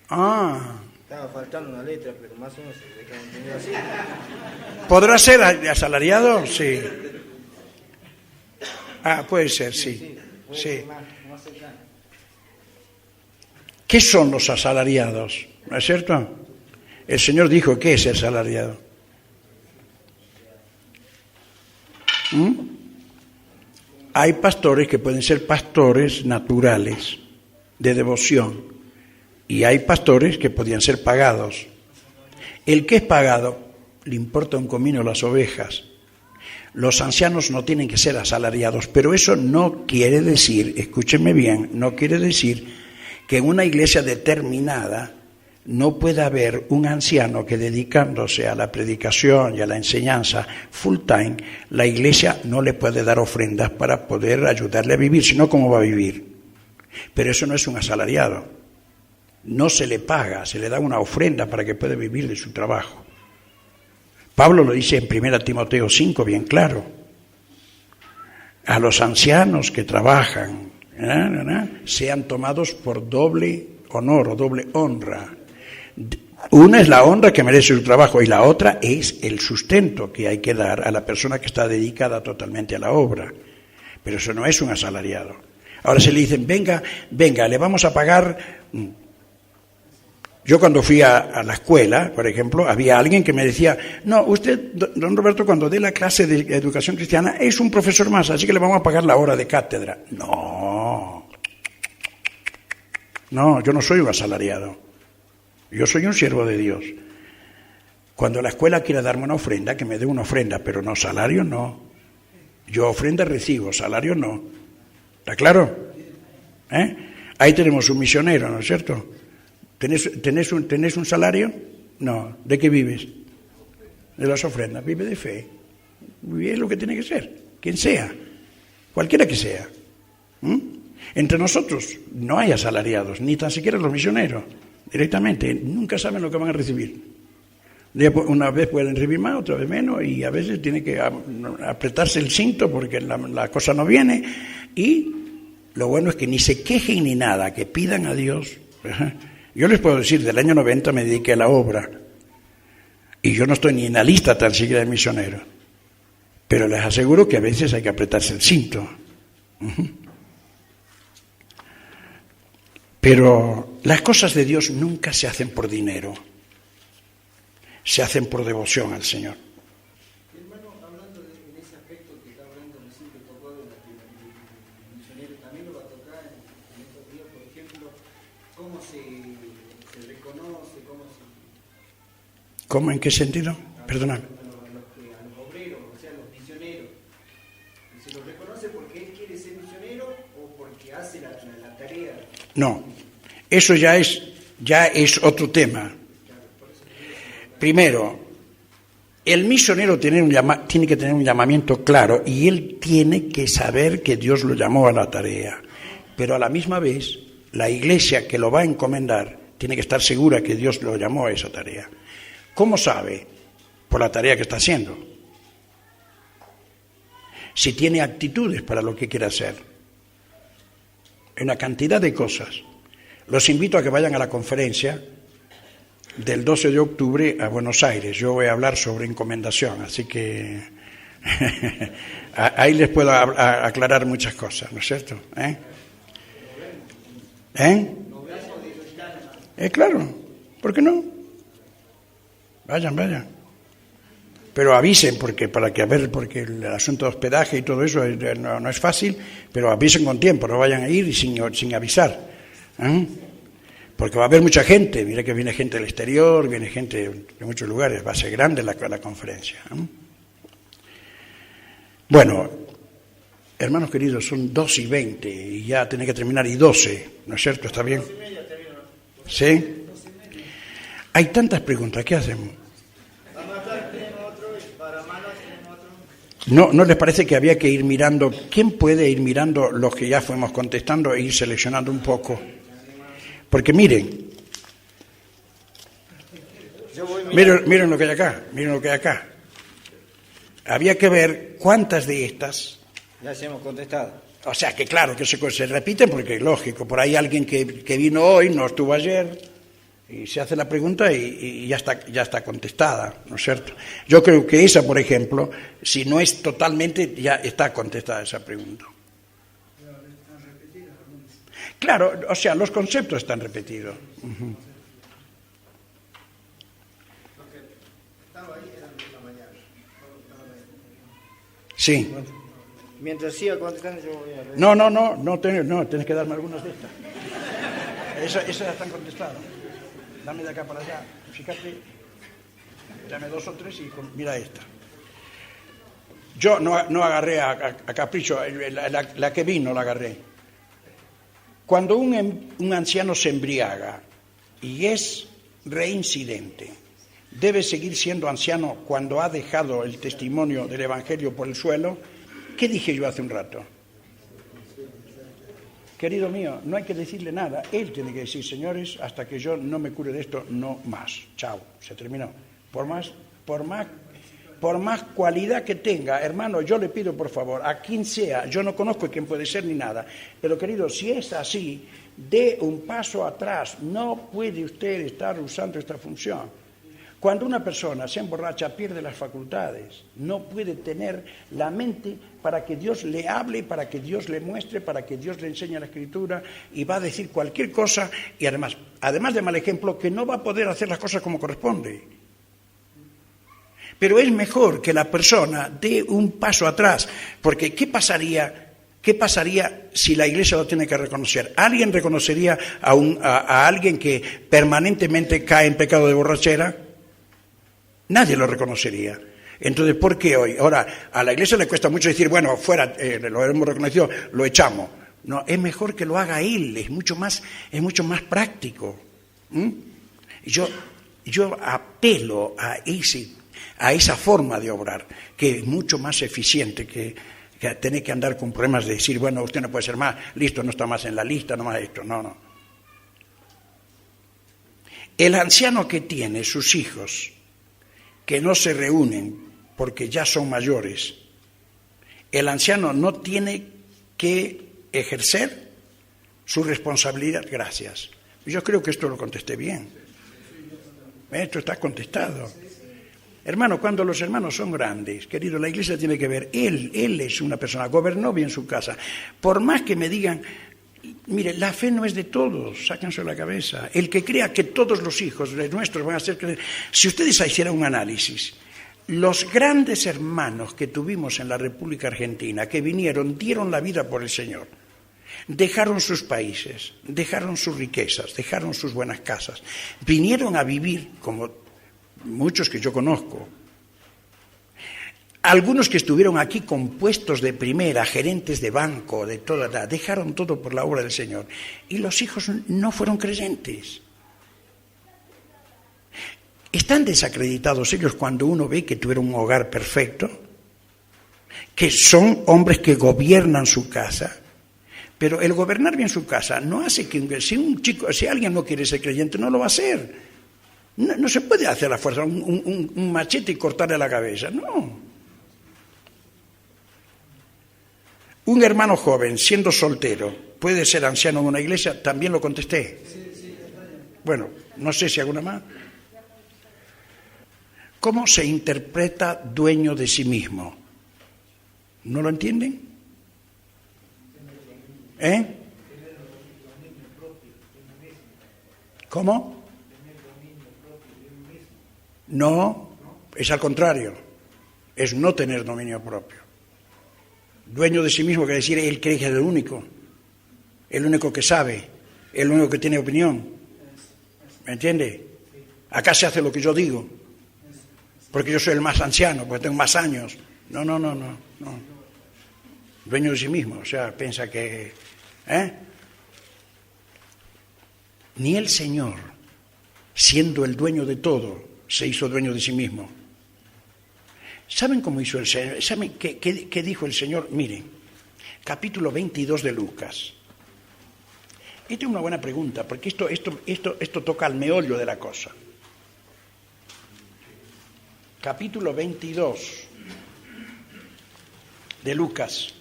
[SPEAKER 2] Estaba faltando una letra, pero más o menos se deja entender así.
[SPEAKER 1] ¿Podrá ser asalariado? Sí. Puede ser, sí. Sí. ¿Qué son los asalariados? ¿No es cierto? El Señor dijo, ¿qué es el asalariado? Hay pastores que pueden ser pastores naturales, de devoción, y hay pastores que podían ser pagados. El que es pagado, le importa un comino las ovejas. Los ancianos no tienen que ser asalariados, pero eso no quiere decir, escúchenme bien, no quiere decir que en una iglesia determinada no puede haber un anciano que dedicándose a la predicación y a la enseñanza full time, la iglesia no le puede dar ofrendas para poder ayudarle a vivir, sino cómo va a vivir. Pero eso no es un asalariado. No se le paga, se le da una ofrenda para que pueda vivir de su trabajo. Pablo lo dice en 1 Timoteo 5, bien claro. A los ancianos que trabajan, sean tomados por doble honor o doble honra. Una es la honra que merece su trabajo y la otra es el sustento que hay que dar a la persona que está dedicada totalmente a la obra. Pero eso no es un asalariado. Ahora se le dicen, venga, le vamos a pagar. Yo cuando fui a la escuela, por ejemplo, había alguien que me decía, no, usted, don Roberto, cuando dé la clase de educación cristiana es un profesor más, así que le vamos a pagar la hora de cátedra. No, yo no soy un asalariado. Yo soy un siervo de Dios. Cuando la escuela quiera darme una ofrenda, que me dé una ofrenda, pero no, salario no. Yo ofrenda recibo, salario no. ¿Está claro? Ahí tenemos un misionero, ¿no es cierto? ¿Tenés un salario? No. ¿De qué vives? De las ofrendas. Vive de fe. Es lo que tiene que ser. Quien sea. Cualquiera que sea. Entre nosotros no hay asalariados, ni tan siquiera los misioneros. Directamente, nunca saben lo que van a recibir. Una vez pueden recibir más, otra vez menos, y a veces tiene que apretarse el cinto porque la cosa no viene. Y lo bueno es que ni se quejen ni nada, que pidan a Dios. Yo les puedo decir, del año 90 me dediqué a la obra, y yo no estoy ni en la lista tan siquiera de misioneros. Pero les aseguro que a veces hay que apretarse el cinto. Pero las cosas de Dios nunca se hacen por dinero, se hacen por devoción al Señor.
[SPEAKER 2] Hermano, hablando en ese aspecto que está hablando recién que tocó de la misionero, también lo va a tocar en estos días, por ejemplo, cómo se reconoce,
[SPEAKER 1] ¿Cómo? ¿En qué sentido? Perdona.
[SPEAKER 2] A los obreros, o sea, los misioneros. ¿Se los reconoce porque él quiere ser misionero o porque hace la tarea?
[SPEAKER 1] No, eso ya es otro tema. Primero, el misionero tiene que tener un llamamiento claro y él tiene que saber que Dios lo llamó a la tarea. Pero a la misma vez, la iglesia que lo va a encomendar tiene que estar segura que Dios lo llamó a esa tarea. ¿Cómo sabe? Por la tarea que está haciendo. Si tiene actitudes para lo que quiere hacer. Una cantidad de cosas. Los invito a que vayan a la conferencia del 12 de octubre a Buenos Aires. Yo voy a hablar sobre encomendación, así que ahí les puedo aclarar muchas cosas, ¿no es cierto? Claro, ¿por qué no? Vayan. Pero avisen, porque el asunto de hospedaje y todo eso no es fácil, pero avisen con tiempo, no vayan a ir sin avisar. Porque va a haber mucha gente, mira que viene gente del exterior, viene gente de muchos lugares, va a ser grande la conferencia. Bueno, hermanos queridos, son 2:20 y ya tiene que terminar y 12, ¿no es cierto? ¿Está bien? ¿Sí? Hay tantas preguntas, ¿qué hacemos? ¿No les parece que había que ir mirando? ¿Quién puede ir mirando los que ya fuimos contestando e ir seleccionando un poco? Porque miren lo que hay acá, Había que ver cuántas de estas...
[SPEAKER 2] Ya se hemos contestado.
[SPEAKER 1] O sea, que claro, que se repiten porque es lógico. Por ahí alguien que vino hoy, no estuvo ayer, y se hace la pregunta y ya está contestada, ¿no es cierto? Yo creo que esa, por ejemplo, si no es totalmente, ya está contestada esa pregunta. Claro, o sea, los conceptos están repetidos. Uh-huh. Sí.
[SPEAKER 2] Mientras siga contestando, yo voy a ver.
[SPEAKER 1] No, tenés que darme algunas de estas. Esas ya están contestadas. Dame de acá para allá. Fíjate, dame 2 o 3 y mira esta. Yo no agarré a capricho, la que vino la agarré. Cuando un anciano se embriaga y es reincidente, ¿debe seguir siendo anciano cuando ha dejado el testimonio del Evangelio por el suelo? ¿Qué dije yo hace un rato? Querido mío, no hay que decirle nada. Él tiene que decir, señores, hasta que yo no me cure de esto, no más. Chao, se terminó. Por más cualidad que tenga, hermano, yo le pido por favor, a quien sea, yo no conozco quién puede ser ni nada, pero querido, si es así, dé un paso atrás. No puede usted estar usando esta función. Cuando una persona se emborracha, pierde las facultades, no puede tener la mente para que Dios le hable, para que Dios le muestre, para que Dios le enseñe la Escritura, y va a decir cualquier cosa, y además de mal ejemplo, que no va a poder hacer las cosas como corresponde. Pero es mejor que la persona dé un paso atrás, porque ¿qué pasaría si la Iglesia lo tiene que reconocer? ¿Alguien reconocería a alguien que permanentemente cae en pecado de borrachera? Nadie lo reconocería. Entonces, ¿por qué hoy? Ahora, a la Iglesia le cuesta mucho decir, bueno, fuera, lo hemos reconocido, lo echamos. No, es mejor que lo haga él, es mucho más práctico. Yo apelo a esa forma de obrar, que es mucho más eficiente que tener que andar con problemas de decir, bueno, usted no puede ser más, listo, no está más en la lista, no más esto, no. El anciano que tiene sus hijos que no se reúnen porque ya son mayores, el anciano no tiene que ejercer su responsabilidad. Gracias. Yo creo que esto lo contesté bien. Esto está contestado. Hermano, cuando los hermanos son grandes, querido, la Iglesia tiene que ver, él es una persona, gobernó bien su casa. Por más que me digan, mire, la fe no es de todos, sáquense la cabeza. El que crea que todos los hijos de nuestros van a ser creyentes, si ustedes hicieran un análisis, los grandes hermanos que tuvimos en la República Argentina, que vinieron, dieron la vida por el Señor, dejaron sus países, dejaron sus riquezas, dejaron sus buenas casas, vinieron a vivir como muchos que yo conozco. Algunos que estuvieron aquí con puestos de primera, gerentes de banco, de toda, dejaron todo por la obra del Señor. Y los hijos no fueron creyentes. ¿Están desacreditados ellos cuando uno ve que tuvieron un hogar perfecto? Que son hombres que gobiernan su casa. Pero el gobernar bien su casa no hace que si alguien no quiere ser creyente, no lo va a hacer. No se puede hacer a la fuerza un machete y cortarle la cabeza, no. Un hermano joven, siendo soltero, ¿puede ser anciano en una iglesia? También lo contesté. Bueno, no sé si alguna más. ¿Cómo se interpreta dueño de sí mismo? ¿No lo entienden? ¿Cómo? No, es al contrario. Es no tener dominio propio. Dueño de sí mismo quiere decir él cree que es el único que sabe, el único que tiene opinión. ¿Me entiende? Acá se hace lo que yo digo, porque yo soy el más anciano, porque tengo más años. No. Dueño de sí mismo, o sea, piensa que... Ni el Señor, siendo el dueño de todo, se hizo dueño de sí mismo. ¿Saben cómo hizo el Señor? ¿Saben qué dijo el Señor? Miren, capítulo 22 de Lucas. Esta es una buena pregunta, porque esto toca al meollo de la cosa. Capítulo 22 de Lucas,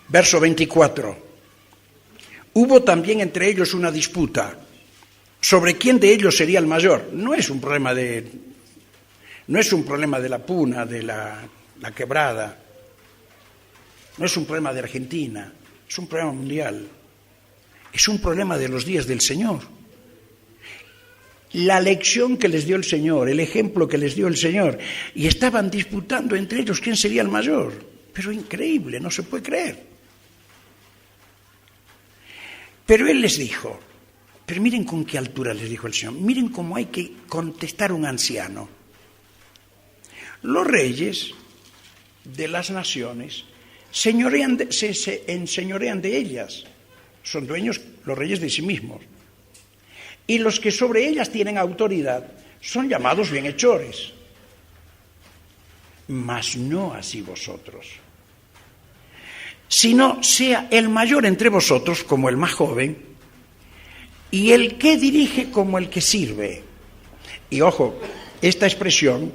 [SPEAKER 1] verso 24. Hubo también entre ellos una disputa sobre quién de ellos sería el mayor. No es un problema de la Puna, de la Quebrada, no es un problema de Argentina, es un problema mundial, es un problema de los días del Señor. La lección que les dio el Señor, el ejemplo que les dio el Señor, y estaban disputando entre ellos quién sería el mayor. Pero increíble, no se puede creer. Pero Él les dijo, pero miren con qué altura les dijo el Señor, miren cómo hay que contestar a un anciano. Los reyes de las naciones se enseñorean de ellas, son dueños los reyes de sí mismos. Y los que sobre ellas tienen autoridad son llamados bienhechores. Mas no así vosotros. Sino sea el mayor entre vosotros como el más joven, y el que dirige como el que sirve. Y ojo, esta expresión,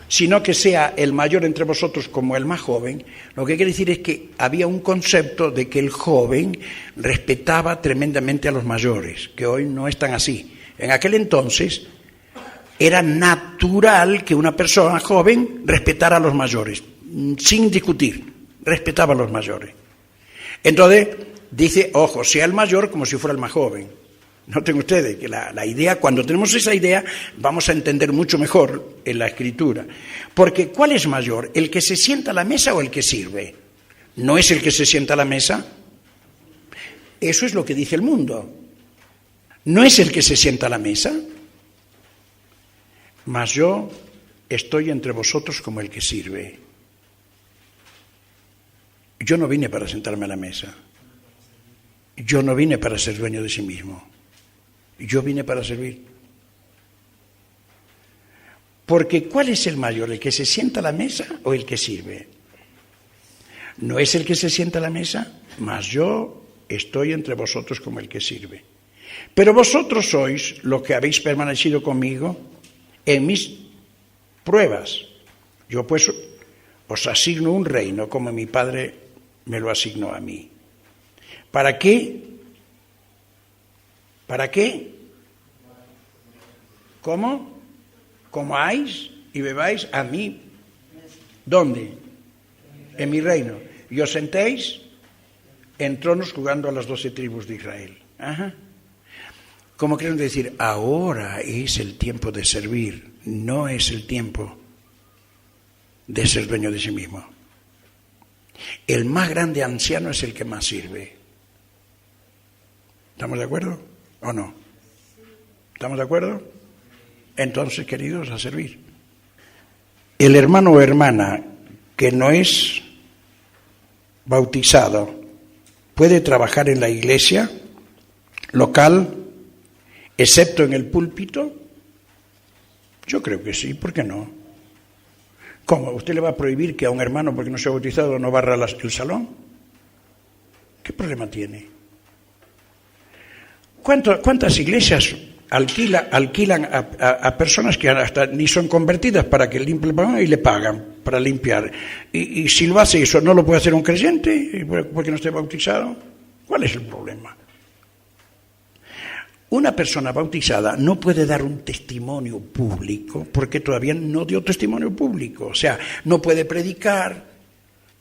[SPEAKER 1] sino que sea el mayor entre vosotros como el más joven, lo que quiere decir es que había un concepto de que el joven respetaba tremendamente a los mayores, que hoy no es tan así. En aquel entonces era natural que una persona joven respetara a los mayores, sin discutir, respetaba a los mayores. Entonces dice, ojo, sea el mayor como si fuera el más joven. Noten ustedes que la idea, cuando tenemos esa idea, vamos a entender mucho mejor en la Escritura. Porque ¿cuál es mayor? ¿El que se sienta a la mesa o el que sirve? ¿No es el que se sienta a la mesa? Eso es lo que dice el mundo. ¿No es el que se sienta a la mesa? Mas yo estoy entre vosotros como el que sirve. Yo no vine para sentarme a la mesa. Yo no vine para ser dueño de sí mismo. Yo vine para servir. Porque ¿cuál es el mayor? ¿El que se sienta a la mesa o el que sirve? ¿No es el que se sienta a la mesa? Mas yo estoy entre vosotros como el que sirve. Pero vosotros sois los que habéis permanecido conmigo en mis pruebas. Yo pues os asigno un reino como mi Padre me lo asignó a mí. ¿Para qué? ¿Para qué? ¿Cómo? Comáis y bebáis a mí. ¿Dónde? En mi reino. Y os sentéis en tronos jugando a las 12 tribus de Israel. Ajá. ¿Cómo quieren decir? Ahora es el tiempo de servir, no es el tiempo de ser dueño de sí mismo. El más grande anciano es el que más sirve. ¿Estamos de acuerdo o no? ¿Estamos de acuerdo? Entonces, queridos, a servir. El hermano o hermana que no es bautizado puede trabajar en la iglesia local, excepto en el púlpito. Yo creo que sí, ¿por qué no? ¿Cómo? ¿Usted le va a prohibir que a un hermano, porque no se ha bautizado, no barra el salón? ¿Qué problema tiene? ¿Cuántas iglesias alquilan a personas que hasta ni son convertidas para que limpien y le pagan para limpiar? Y si lo hace eso, ¿no lo puede hacer un creyente porque no esté bautizado? ¿Cuál es el problema? Una persona bautizada no puede dar un testimonio público porque todavía no dio testimonio público. O sea, no puede predicar.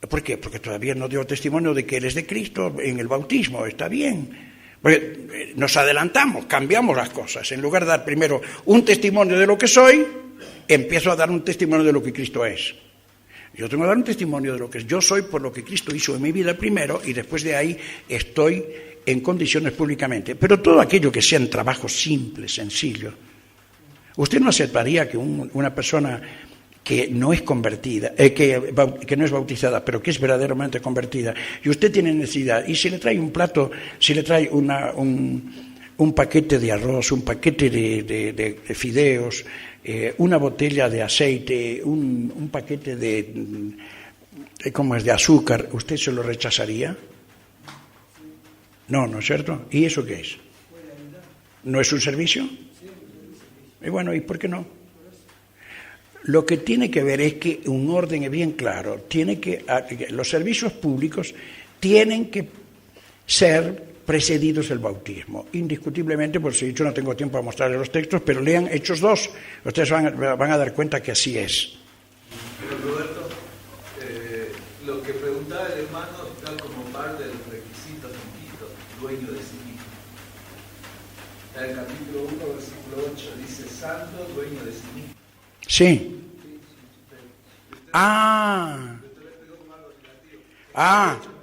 [SPEAKER 1] ¿Por qué? Porque todavía no dio testimonio de que él es de Cristo en el bautismo. Está bien. Porque nos adelantamos, cambiamos las cosas. En lugar de dar primero un testimonio de lo que soy, empiezo a dar un testimonio de lo que Cristo es. Yo tengo que dar un testimonio de lo que yo soy por lo que Cristo hizo en mi vida primero y después de ahí estoy en condiciones públicamente. Pero todo aquello que sean trabajos simples, sencillos. Usted no aceptaría que una persona que no es convertida, que no es bautizada, pero que es verdaderamente convertida, y usted tiene necesidad, y se le trae un plato, se le trae un paquete de arroz, un paquete de fideos, una botella de aceite, un paquete de azúcar, ¿usted se lo rechazaría? No, ¿no es cierto? ¿Y eso qué es? ¿No es un servicio? Y bueno, ¿y por qué no? Lo que tiene que ver es que un orden es bien claro. Los servicios públicos tienen que ser precedidos del bautismo. Indiscutiblemente, por si yo no tengo tiempo a mostrarles los textos, pero lean Hechos 2. Ustedes van a dar cuenta que así es.
[SPEAKER 3] Pero Roberto, lo que preguntaba el hermano está como parte de los requisitos de Cristo, dueño de sí mismo. En el capítulo 1, versículo 8, dice, santo, dueño de sí mismo.
[SPEAKER 1] Sí.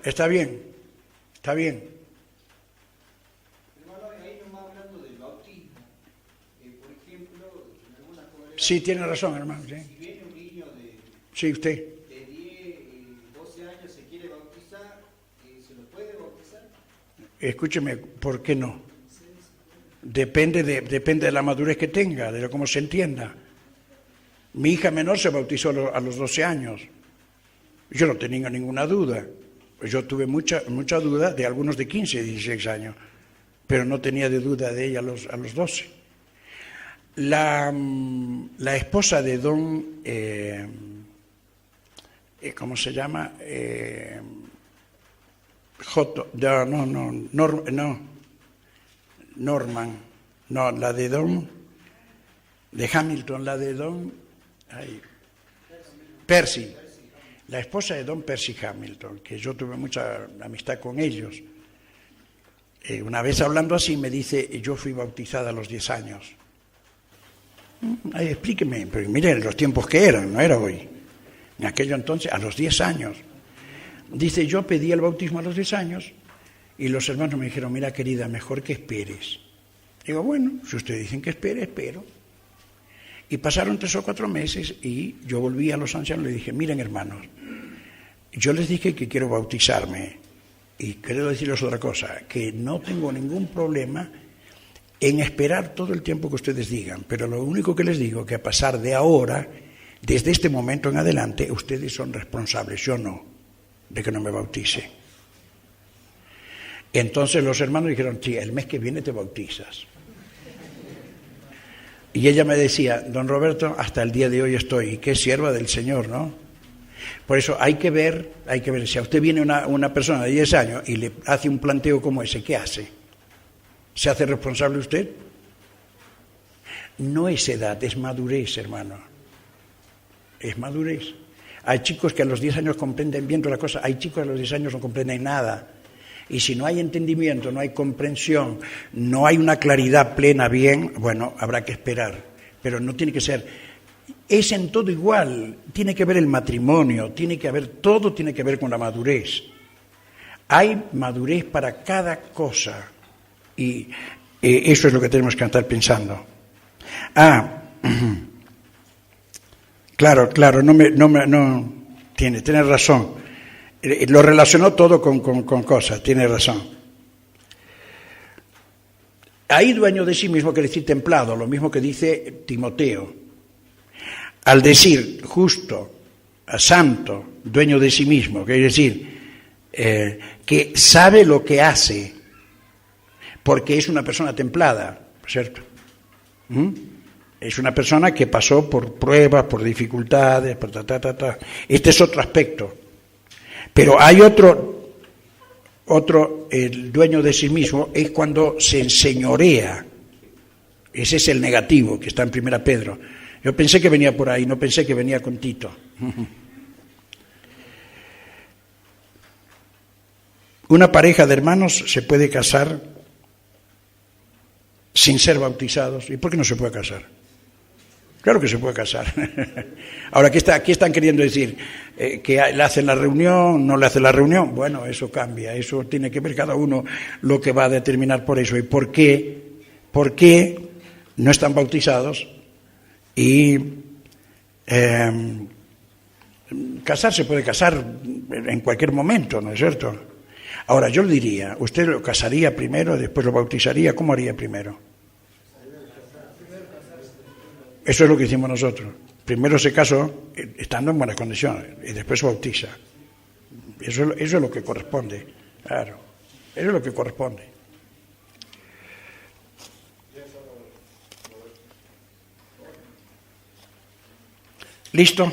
[SPEAKER 1] Está bien. Está bien.
[SPEAKER 2] Hermano, ahí nomás hablando del bautismo. Por ejemplo, en algunas congregaciones.
[SPEAKER 1] Sí, tiene razón, hermano. Sí.
[SPEAKER 2] Si viene un niño
[SPEAKER 1] Sí, usted.
[SPEAKER 2] de 10, 12 años se quiere bautizar, ¿se lo puede bautizar?
[SPEAKER 1] Escúcheme, ¿por qué no? Depende de la madurez que tenga, de cómo se entienda. Mi hija menor se bautizó a los 12 años. Yo no tenía ninguna duda. Yo tuve mucha duda de algunos de 15, 16 años, pero no tenía de duda de ella a los 12. La esposa de don, ¿cómo se llama? Norman, no, la de don, de Hamilton, la de don, Percy, la esposa de don Percy Hamilton, que yo tuve mucha amistad con ellos. Una vez hablando así me dice, yo fui bautizada a los 10 años. Explíqueme, pero miren los tiempos que eran, no era hoy. En aquello entonces, a los 10 años. Dice, yo pedí el bautismo a los 10 años y los hermanos me dijeron, mira querida, mejor que esperes. Digo, bueno, si ustedes dicen que espere, espero. Y pasaron 3 o 4 meses y yo volví a los ancianos y les dije, miren hermanos, yo les dije que quiero bautizarme y quiero decirles otra cosa, que no tengo ningún problema en esperar todo el tiempo que ustedes digan, pero lo único que les digo que a pasar de ahora, desde este momento en adelante, ustedes son responsables, yo no, de que no me bautice. Entonces los hermanos dijeron, sí, el mes que viene te bautizas. Y ella me decía, don Roberto, hasta el día de hoy estoy, y qué sierva del Señor, ¿no? Por eso hay que ver, si a usted viene una persona de 10 años y le hace un planteo como ese, ¿qué hace? ¿Se hace responsable usted? No es edad, es madurez, hermano. Es madurez. Hay chicos que a los 10 años comprenden bien toda la cosa, hay chicos que a los 10 años no comprenden nada. Y si no hay entendimiento, no hay comprensión, no hay una claridad plena bien, bueno, habrá que esperar. Pero no tiene que ser, es en todo igual, tiene que ver el matrimonio, todo tiene que ver con la madurez. Hay madurez para cada cosa y eso es lo que tenemos que estar pensando. Claro, tiene razón. Lo relacionó todo con cosas, tiene razón. Ahí dueño de sí mismo quiere decir templado, lo mismo que dice Timoteo. Al decir justo, santo, dueño de sí mismo, quiere decir que sabe lo que hace, porque es una persona templada, ¿cierto? Es una persona que pasó por pruebas, por dificultades, por Este es otro aspecto. Pero hay otro, el dueño de sí mismo es cuando se enseñorea Ese es el negativo que está en 1 Pedro. Yo pensé que venía por ahí, no pensé que venía con Tito. Una pareja de hermanos se puede casar sin ser bautizados. ¿Y por qué no se puede casar? Claro que se puede casar. Ahora, ¿qué están queriendo decir? ¿Que le hacen la reunión, no le hacen la reunión? Bueno, eso cambia, eso tiene que ver cada uno lo que va a determinar por eso. ¿Y por qué? ¿Por qué no están bautizados? Y casar se puede casar en cualquier momento, ¿no es cierto? Ahora, yo le diría, ¿usted lo casaría primero, después lo bautizaría? ¿Cómo haría primero? Eso es lo que hicimos nosotros. Primero se casó estando en buenas condiciones y después se bautiza. Eso es lo que corresponde. Claro, eso es lo que corresponde. ¿Listo?